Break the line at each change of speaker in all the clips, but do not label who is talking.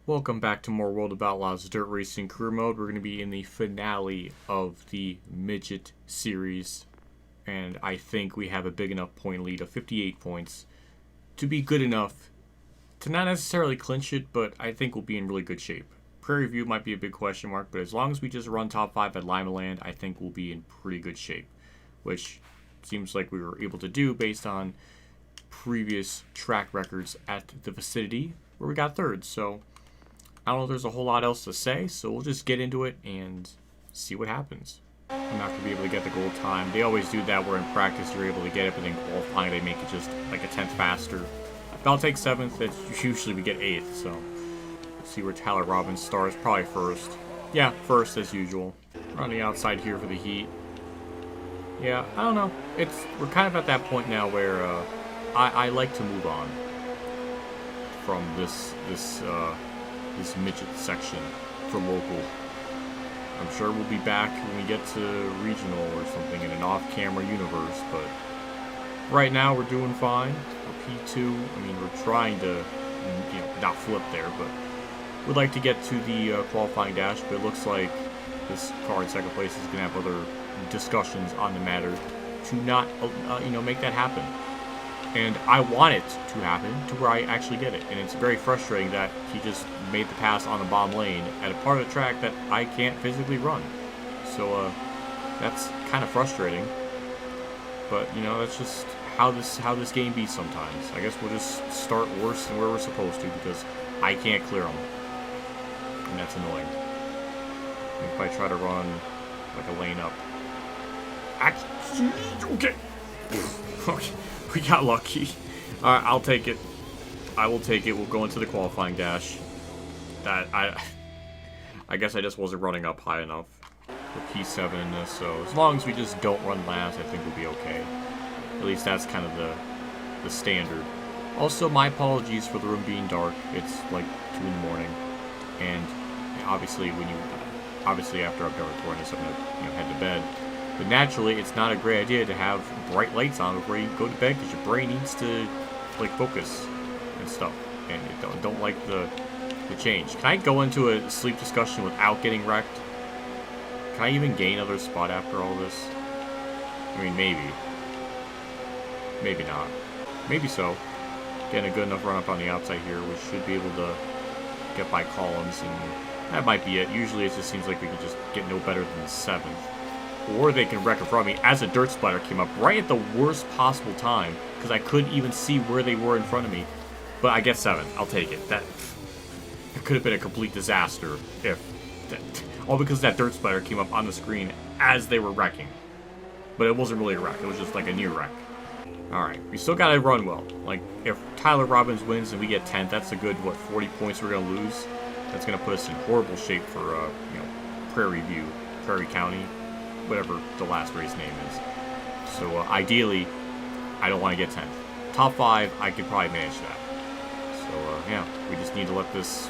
Welcome back to more World of Outlaws Dirt Racing Career Mode. We're going to be in the finale of the Midget Series, and I think we have a big enough point lead of 58 points to be good enough to not necessarily clinch it, but I think we'll be in really good shape. Prairie View might be a big question mark, but as long as we just run top 5 at Lima Land, I think we'll be in pretty good shape, which seems like we were able to do based on previous track records at the vicinity where we got third. So I don't know if there's a whole lot else to say, so we'll just get into it and see what happens. I'm not going to be able to get the goal time. They always do that where in practice you're able to get it, but then qualifying they make it just like a tenth faster. If I'll take 7th, that's usually we get 8th, so let's see where Tyler Robbins starts. Probably first. Yeah, first as usual. We're on the outside here for the heat. Yeah, I don't know. We're kind of at that point now where I like to move on from this midget section for local. I'm sure we'll be back when we get to regional or something in an off-camera universe, but right now we're doing fine. We're P2. I mean, we're trying to, not flip there, but we'd like to get to the qualifying dash, but it looks like this car in second place is going to have other discussions on the matter to not, make that happen. And I want it to happen to where I actually get it. And it's very frustrating that he just made the pass on the bomb lane at a part of the track that I can't physically run. So that's kind of frustrating. But that's just how this game be sometimes. I guess we'll just start worse than where we're supposed to because I can't clear them, and that's annoying. If I try to run like a lane up, okay. Okay. We got lucky. Alright, I'll take it. I will take it. We'll go into the qualifying dash. I guess I just wasn't running up high enough for P7 in this, so as long as we just don't run last, I think we'll be okay. At least that's kind of the standard. Also, my apologies for the room being dark. It's like 2 in the morning, and obviously after I've done recording this, I'm gonna head to bed. But naturally, it's not a great idea to have bright lights on before you go to bed because your brain needs to focus and stuff. And you don't like the change. Can I go into a sleep discussion without getting wrecked? Can I even gain another spot after all this? I mean, maybe. Maybe not. Maybe so. Getting a good enough run up on the outside here, we should be able to get by Collins, and that might be it. Usually it just seems like we can just get no better than 7th. Or they can wreck in front of me as a dirt splatter came up right at the worst possible time because I couldn't even see where they were in front of me. But I get 7th. I'll take it. It could have been a complete disaster all because that dirt splatter came up on the screen as they were wrecking. But it wasn't really a wreck. It was just like a near wreck. Alright, we still gotta run well. Like, if Tyler Robbins wins and we get 10th, that's a good, 40 points we're gonna lose. That's gonna put us in horrible shape for, Prairie View, Prairie County, whatever the last race name is. So ideally, I don't want to get 10th. Top 5, I could probably manage that. So yeah, we just need to let this,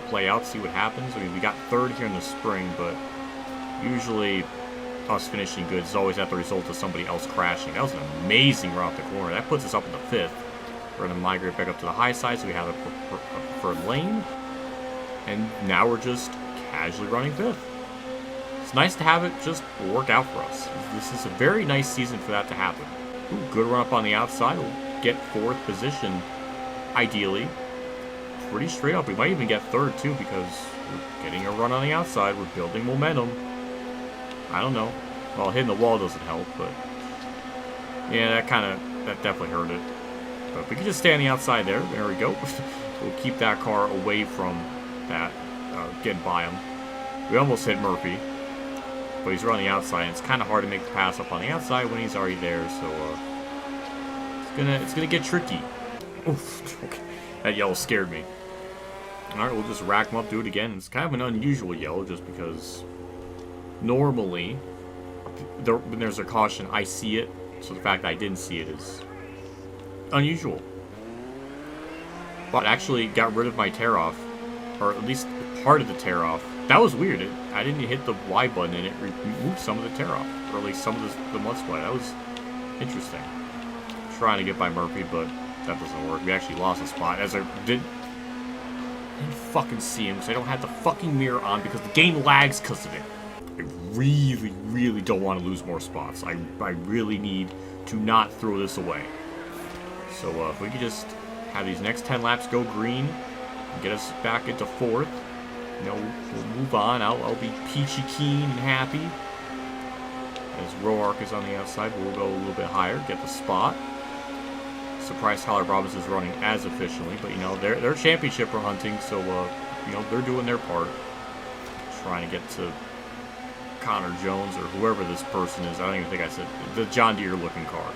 play out, see what happens. I mean, we got 3rd here in the spring, but usually us finishing good is always at the result of somebody else crashing. That was an amazing run off the corner. That puts us up in the 5th. We're going to migrate back up to the high side, so we have a preferred lane. And now we're just casually running 5th. It's nice to have it just work out for us. This is a very nice season for that to happen. Ooh, good run up on the outside. We'll get 4th position, ideally. Pretty straight up. We might even get 3rd, too, because we're getting a run on the outside. We're building momentum. I don't know. Well, hitting the wall doesn't help, but yeah, that definitely hurt it. But if we can just stay on the outside there we go. We'll keep that car away from that, getting by him. We almost hit Murphy. But he's running outside, and it's kind of hard to make the pass up on the outside when he's already there, so it's gonna get tricky. Oof, okay. That yellow scared me. Alright, we'll just rack him up, do it again. It's kind of an unusual yellow, just because normally, when there's a caution, I see it, so the fact that I didn't see it is unusual. But I actually got rid of my tear-off, or at least part of the tear-off. That was weird. I didn't hit the Y button and it removed some of the tear off, or at least some of the mud splat. That was interesting. Trying to get by Murphy, but that doesn't work. We actually lost a spot. As I did, didn't fucking see him because I don't have the fucking mirror on because the game lags because of it. I really, really don't want to lose more spots. I really need to not throw this away. So if we could just have these next 10 laps go green and get us back into 4th, you know, we'll move on. I'll be peachy keen and happy. As Roark is on the outside, we'll go a little bit higher, get the spot. Surprised Tyler Robbins is running as efficiently, but you know, they're championship hunting, so you know, they're doing their part. Trying to get to Connor Jones or whoever this person is. I don't even think I said the John Deere looking car.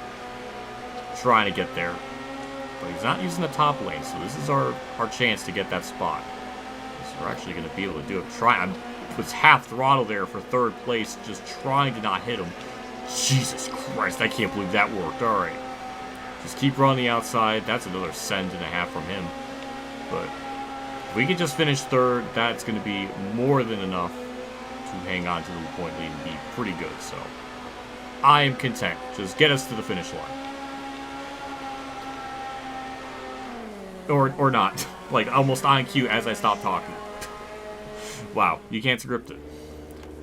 Trying to get there. But he's not using the top lane, so this is our chance to get that spot. So we're actually going to be able to do it. I was half throttle there for 3rd place, just trying to not hit him. Jesus Christ, I can't believe that worked. Alright. Just keep running the outside. That's another send and a half from him. But if we can just finish 3rd, that's going to be more than enough to hang on to the point lead and be pretty good. So I am content. Just get us to the finish line. Or not. Like, almost on cue as I stop talking. Wow, you can't script it.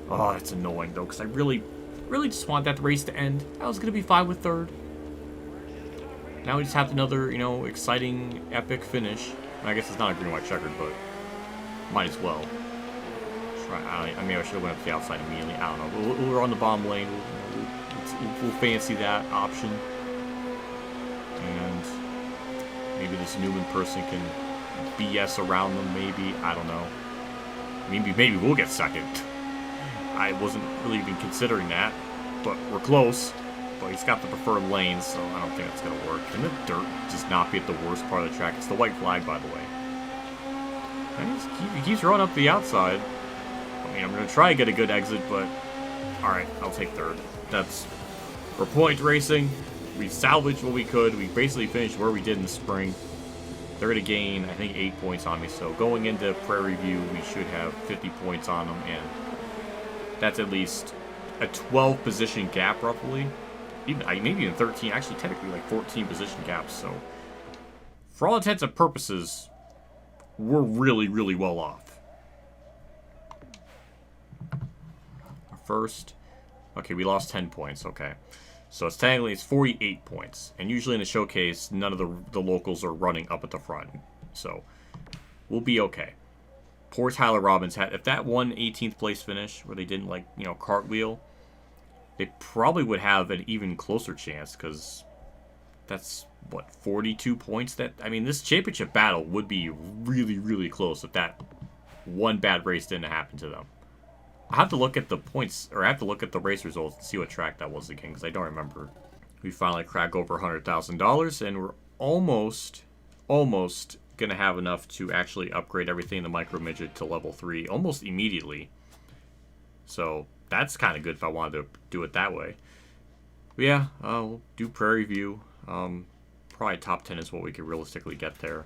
Oh, that's annoying, though, because I really just want that race to end. I was going to be fine with 3rd. Now we just have another, you know, exciting, epic finish. I guess it's not a green, white, checkered, but might as well. I mean, I should have went up to the outside immediately. I don't know. We're on the bomb lane. We'll fancy that option. And maybe this Newman person can BS around them, maybe. I don't know. Maybe we'll get 2nd. I wasn't really even considering that, but we're close. But he's got the preferred lane, so I don't think that's going to work. Can the dirt just not be at the worst part of the track? It's the white flag, by the way. He keeps running up the outside. I mean, I'm going to try to get a good exit, but alright, I'll take 3rd. For point racing. We salvaged what we could. We basically finished where we did in the spring. They're going to gain, I think, 8 points on me. So going into Prairie View, we should have 50 points on them. And that's at least a 12 position gap, roughly. Maybe even 13. Actually, technically, like 14 position gaps. So for all intents and purposes, we're really, really well off. First. Okay, we lost 10 points. Okay. So it's technically 48 points. And usually in the showcase, none of the locals are running up at the front. So we'll be okay. Poor Tyler Robbins had, if that won 18th place finish where they didn't, like, you know, cartwheel, they probably would have an even closer chance, because that's what, 42 points. That, I mean, this championship battle would be really, really close if that one bad race didn't happen to them. I have to look at the points, or I have to look at the race results and see what track that was again, because I don't remember. We finally crack over $100,000, and we're almost going to have enough to actually upgrade everything in the Micro Midget to level 3 almost immediately. So that's kind of good if I wanted to do it that way. But yeah, we'll do Prairie View. Probably top 10 is what we could realistically get there.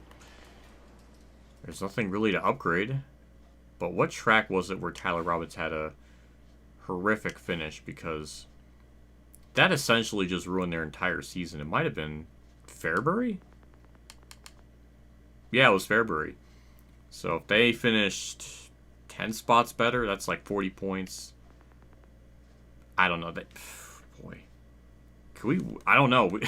There's nothing really to upgrade. But what track was it where Tyler Robbins had a horrific finish? Because that essentially just ruined their entire season. It might have been Fairbury? Yeah, it was Fairbury. So if they finished 10 spots better, that's like 40 points. I don't know. Boy. Could we... I don't know.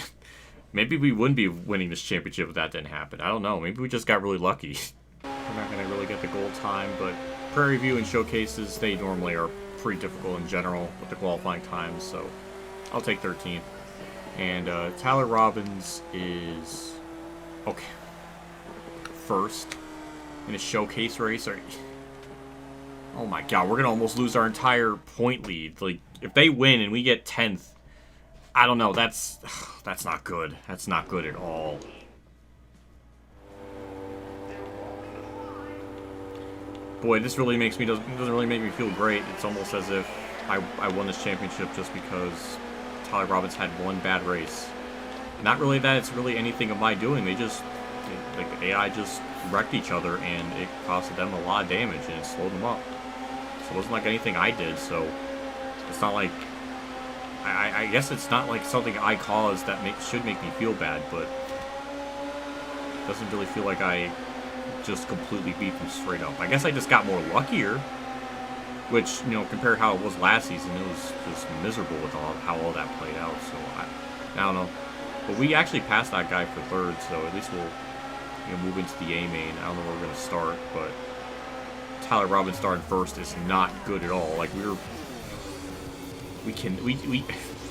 Maybe we wouldn't be winning this championship if that didn't happen. I don't know. Maybe we just got really lucky. We're not going to really get the goal time, but Prairie View and showcases, they normally are pretty difficult in general with the qualifying times, so I'll take 13th. And Tyler Robbins is, okay, first in a showcase race. Oh my god, we're going to almost lose our entire point lead. Like, if they win and we get 10th, I don't know, that's not good. That's not good at all. Boy, this really makes me doesn't really make me feel great. It's almost as if I won this championship just because Tyler Robbins had one bad race. Not really that it's really anything of my doing. Like the AI just wrecked each other and it costed them a lot of damage and it slowed them up. So it wasn't like anything I did. So it's not like I guess it's not like something I caused that should make me feel bad, but it doesn't really feel like I just completely beat them straight up. I guess I just got more luckier, which, you know, compared to how it was last season, it was just miserable with how all that played out. So I don't know. But we actually passed that guy for third, so at least we'll, you know, move into the A main. I don't know where we're gonna start, but Tyler Robbins starting first is not good at all. Like, we I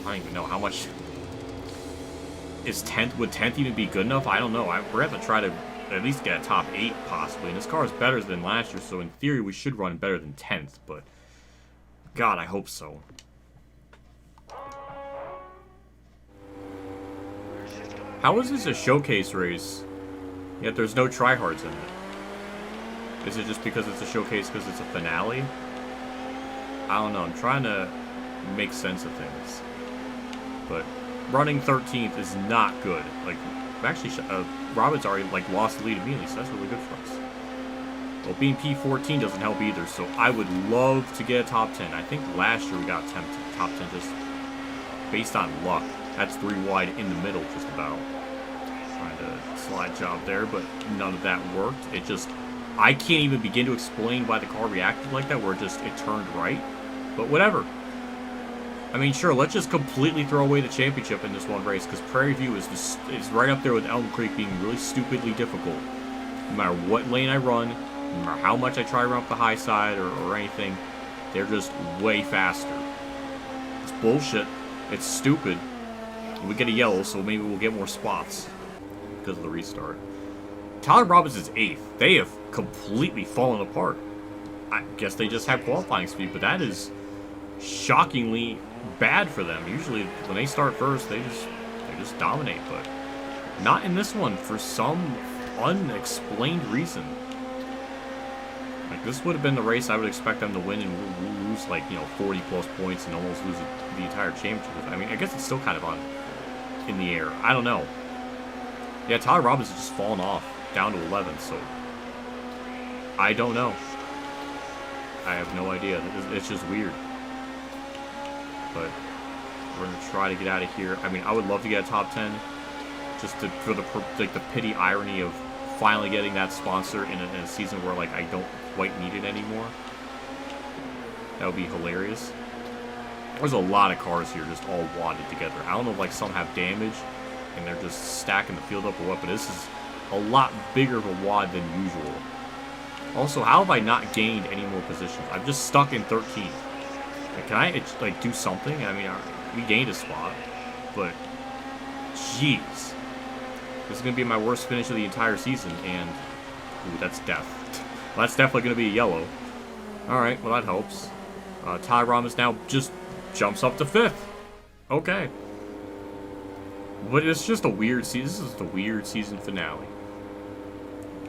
don't even know how much is 10th. Would 10th even be good enough? I don't know. We're gonna have to try to at least get a top 8 possibly. And this car is better than last year, so in theory we should run better than 10th. But God, I hope so. How is this a showcase race, yet there's no tryhards in it? Is it just because it's a showcase because it's a finale? I don't know. I'm trying to make sense of things. But running 13th is not good. Like, actually, Robbins already like lost the lead immediately, so that's really good for us. Well, being P14 doesn't help either, so I would love to get a top 10. I think last year we got top 10 just based on luck. That's 3 wide in the middle, just about. Trying to slide job there, but none of that worked. It just, I can't even begin to explain why the car reacted like that, where it turned right. But whatever. I mean, sure, let's just completely throw away the championship in this one race, because Prairie View is right up there with Elm Creek being really stupidly difficult. No matter what lane I run, no matter how much I try to run up the high side or anything, they're just way faster. It's bullshit. It's stupid. We get a yellow, so maybe we'll get more spots because of the restart. Tyler Robbins is 8th. They have completely fallen apart. I guess they just have qualifying speed, but that is shockingly bad for them. Usually, when they start first, they just dominate, but not in this one for some unexplained reason. Like, this would have been the race I would expect them to win and lose, like, you know, 40 plus points and almost lose the entire championship. I mean, I guess it's still kind of in the air. I don't know. Yeah, Tyler Robbins has just fallen off down to 11, so I don't know. I have no idea. It's just weird. But we're gonna try to get out of here. I mean, I would love to get a top 10, just for the pity irony of finally getting that sponsor in a season where, like, I don't quite need it anymore. That would be hilarious. There's a lot of cars here just all wadded together. I don't know if, like, some have damage and they're just stacking the field up or what, but this is a lot bigger of a wad than usual. Also, how have I not gained any more positions? I'm just stuck in 13th. Like, can I, like, do something? I mean, we gained a spot, but jeez. This is going to be my worst finish of the entire season, and ooh, that's death. Well, that's definitely going to be a yellow. Alright, well, that helps. Tyler Robbins now just jumps up to 5th. Okay. But it's just a weird season. This is the weird season finale.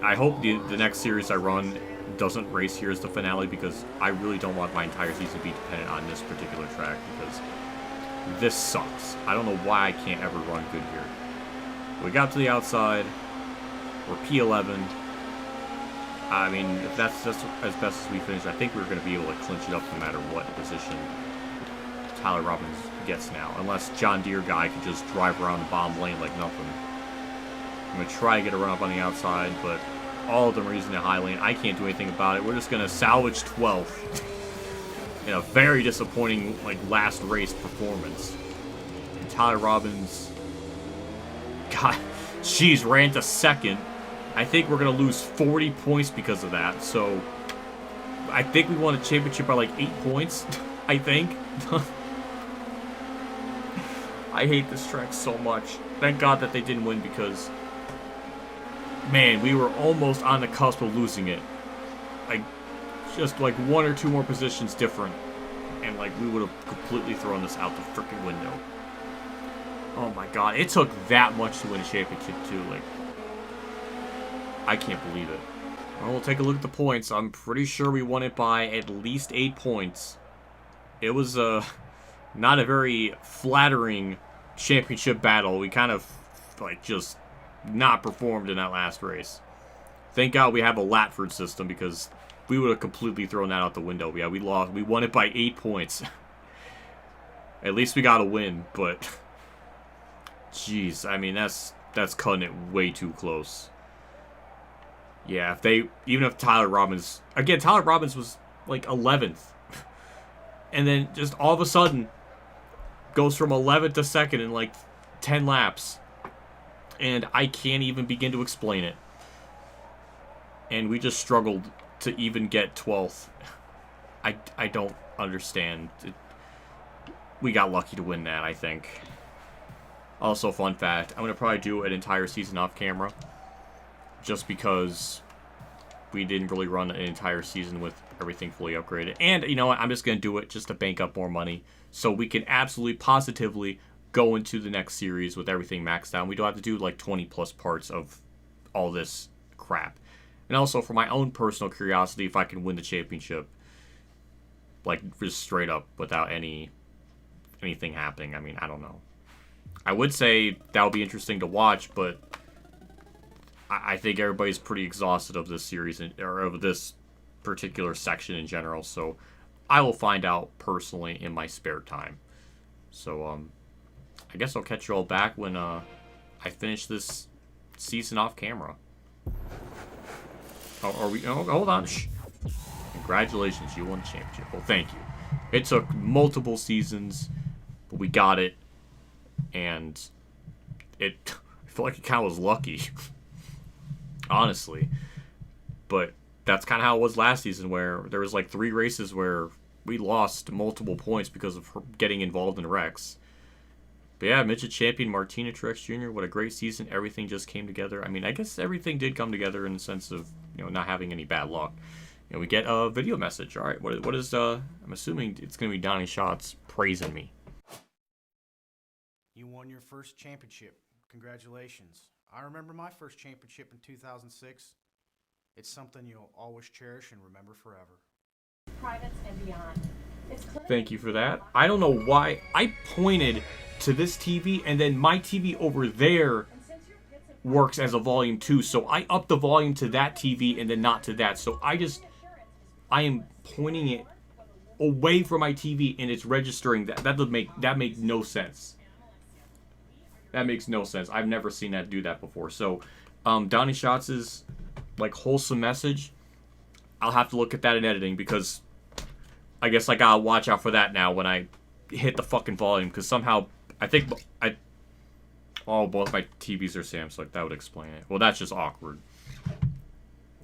I hope the next series I run doesn't race here as the finale, because I really don't want my entire season to be dependent on this particular track, because this sucks. I don't know why I can't ever run good here. We got to the outside. We're P11. I mean, if that's just as best as we finish, I think we're going to be able to clinch it up no matter what position Tyler Robbins gets now. Unless John Deere guy can just drive around the bottom lane like nothing. I'm going to try to get a run up on the outside, but all of them are using the high lane. I can't do anything about it. We're just going to salvage 12th in a very disappointing, like, last race performance. And Tyler Robbins, God, jeez, ran to 2nd. I think we're going to lose 40 points because of that. So I think we won a championship by like 8 points. I think. I hate this track so much. Thank God that they didn't win, because, man, we were almost on the cusp of losing it. Like, just like 1 or 2 more positions different, and like we would have completely thrown this out the freaking window. Oh my God, it took that much to win a championship too. Like, I can't believe it. Well, we'll take a look at the points. I'm pretty sure we won it by at least 8 points. It was not a very flattering championship battle. We kind of, like, just not performed in that last race. Thank God we have a Latford system, because we would have completely thrown that out the window. Yeah, we lost. We won it by 8 points. At least we got a win, but jeez, I mean, that's cutting it way too close. Yeah, even if Tyler Robbins, again, Tyler Robbins was like 11th, and then just all of a sudden goes from 11th to 2nd in like 10 laps, and I can't even begin to explain it. And we just struggled to even get 12th. I don't understand. We got lucky to win that, I think. Also, fun fact, I'm going to probably do an entire season off camera. Just because we didn't really run an entire season with everything fully upgraded. And, you know what, I'm just going to do it just to bank up more money. So we can absolutely, positively go into the next series with everything maxed out. We don't have to do like 20 plus parts of all this crap. And also, for my own personal curiosity, if I can win the championship, like, just straight up without anything happening. I mean, I don't know. I would say that would be interesting to watch, but I think everybody's pretty exhausted of this series, or of this particular section in general, so I will find out personally in my spare time. So, I guess I'll catch you all back when, I finish this season off camera. Oh, are we? Oh, hold on. Shh. Congratulations, you won the championship. Well, thank you. It took multiple seasons, but we got it, and I feel like it kind of was lucky. Honestly. But that's kind of how it was last season, where there was like 3 races where we lost multiple points because of her getting involved in wrecks. But yeah, midget champion Martina Truex Jr., what a great season. Everything just came together. I mean, I guess everything did come together in the sense of, you know, not having any bad luck. You know, we get a video message. All right, what is, I'm assuming it's going to be Donnie Schatz praising me.
You won your first championship. Congratulations. I remember my first championship in 2006. It's something you'll always cherish and remember forever.
Privates and beyond.
Thank you for that. I don't know why I pointed to this TV and then my TV over there works as a volume too. So I upped the volume to that TV and then not to that. So I am pointing it away from my TV and it's registering that. That makes no sense. That makes no sense. I've never seen that do that before. So, Donnie Schatz's like wholesome message, I'll have to look at that in editing because I guess I gotta watch out for that now when I hit the fucking volume because somehow both my TVs are Samsung. That would explain it. Well, that's just awkward.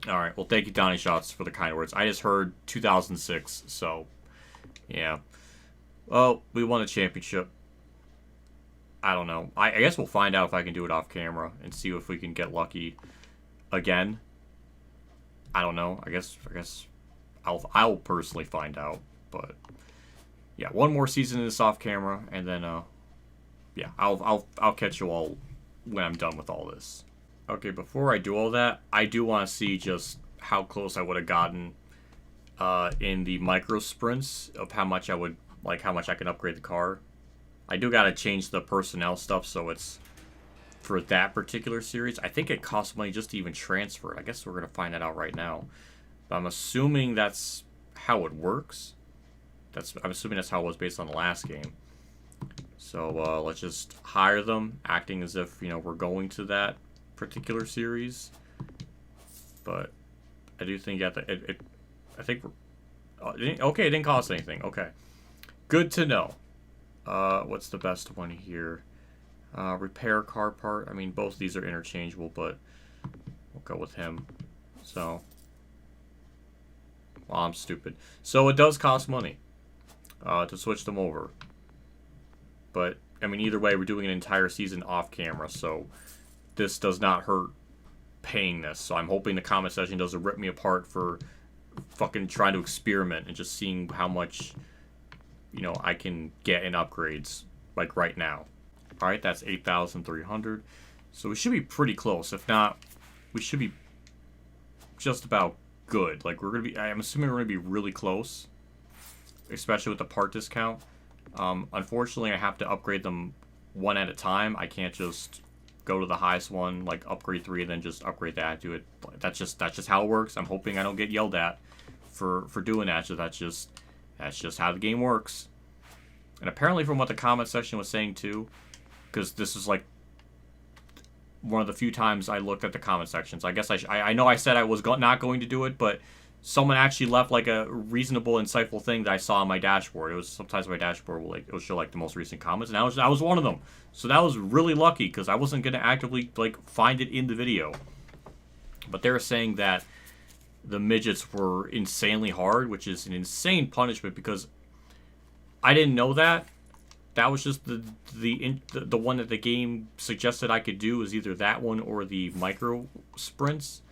All right. Well, thank you, Donnie Schatz, for the kind words. I just heard 2006, so yeah. Well, we won the championship. I don't know. I guess we'll find out if I can do it off camera and see if we can get lucky again. I don't know. I guess I'll personally find out. But yeah, one more season in this off camera, and then yeah, I'll catch you all when I'm done with all this. Okay, before I do all that, I do want to see just how close I would have gotten in the micro sprints of how much I can upgrade the car. I do gotta change the personnel stuff, so it's for that particular series. I think it costs money just to even transfer it. I guess we're gonna find that out right now. But I'm assuming that's how it works. I'm assuming that's how it was based on the last game. So let's just hire them, acting as if, you know, we're going to that particular series. But I do think okay, it didn't cost anything. Okay, good to know. What's the best one here? Repair car part. I mean, both these are interchangeable, but we'll go with him. So, well, I'm stupid. So it does cost money to switch them over. But, I mean, either way, we're doing an entire season off camera, so this does not hurt paying this. So I'm hoping the comment section doesn't rip me apart for fucking trying to experiment and just seeing how much, you know, I can get in upgrades, like right now. Alright, that's 8,300. So we should be pretty close. If not, we should be just about good. Like, I'm assuming we're gonna be really close, especially with the part discount. Unfortunately, I have to upgrade them one at a time. I can't just go to the highest one, like upgrade 3, and then just upgrade that. Do it. That's just how it works. I'm hoping I don't get yelled at for doing that. So that's just how the game works. And apparently, from what the comment section was saying too, because this is like one of the few times I looked at the comment sections. I guess I know I said I was not going to do it, but someone actually left like a reasonable, insightful thing that I saw on my dashboard. It was sometimes my dashboard will show like the most recent comments, and I was one of them. So that was really lucky because I wasn't gonna actively like find it in the video. But they were saying that the midgets were insanely hard, which is an insane punishment because I didn't know that. That was just the one that the game suggested I could do is either that one or the micro sprints.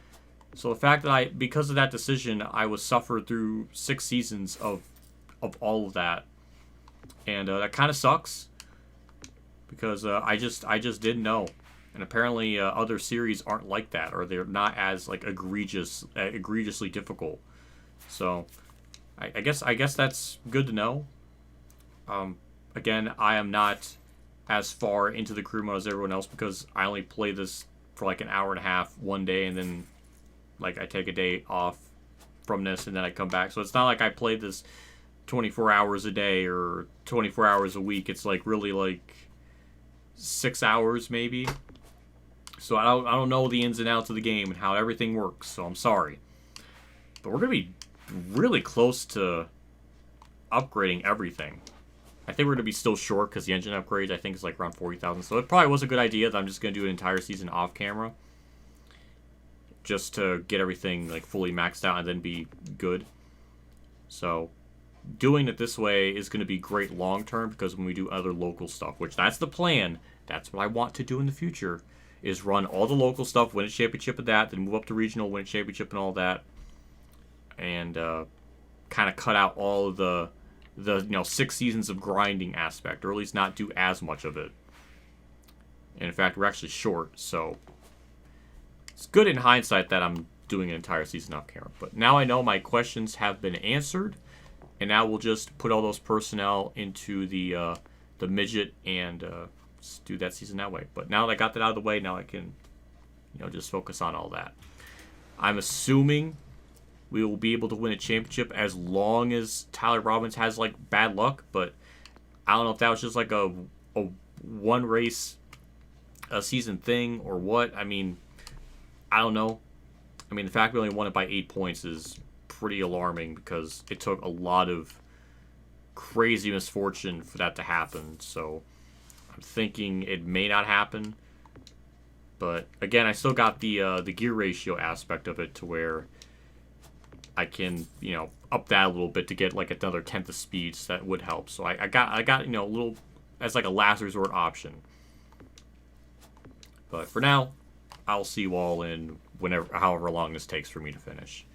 So the fact that because of that decision, I was suffered through 6 seasons of all of that, and that kind of sucks because I just didn't know, and apparently other series aren't like that, or they're not as like egregiously difficult. So I guess that's good to know. Again, I am not as far into the career mode as everyone else because I only play this for like an hour and a half one day, and then like I take a day off from this, and then I come back. So it's not like I play this 24 hours a day or 24 hours a week. It's like really like 6 hours maybe. So I don't know the ins and outs of the game and how everything works. So I'm sorry, but we're gonna be really close to upgrading everything. I think we're going to be still short because the engine upgrades I think is like around 40,000. So it probably was a good idea that I'm just going to do an entire season off camera. Just to get everything like fully maxed out and then be good. So doing it this way is going to be great long term because when we do other local stuff, which that's the plan. That's what I want to do in the future is run all the local stuff, win a championship of that, then move up to regional, win a championship and all that. And kind of cut out all of the 6 seasons of grinding aspect, or at least not do as much of it. And in fact, we're actually short, so it's good in hindsight that I'm doing an entire season off camera. But now I know my questions have been answered, and now we'll just put all those personnel into the midget and do that season that way. But now that I got that out of the way, now I can just focus on all that. I'm assuming we will be able to win a championship as long as Tyler Robbins has like bad luck, but I don't know if that was just like a one race a season thing or what. I mean, I don't know. I mean, the fact we only won it by 8 points is pretty alarming because it took a lot of crazy misfortune for that to happen. So I'm thinking it may not happen. But again, I still got the gear ratio aspect of it to where I can, up that a little bit to get like another 10th of speed, so that would help. So I got a little as like a last resort option. But for now, I'll see you all in however long this takes for me to finish.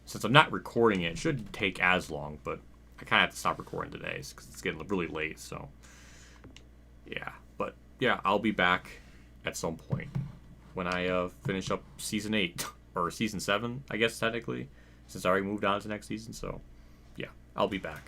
Since I'm not recording it shouldn't take as long, but I kind of have to stop recording today because it's getting really late. So yeah, but yeah, I'll be back at some point when I finish up season 8 or season 7, I guess technically. Since I already moved on to next season, so yeah, I'll be back.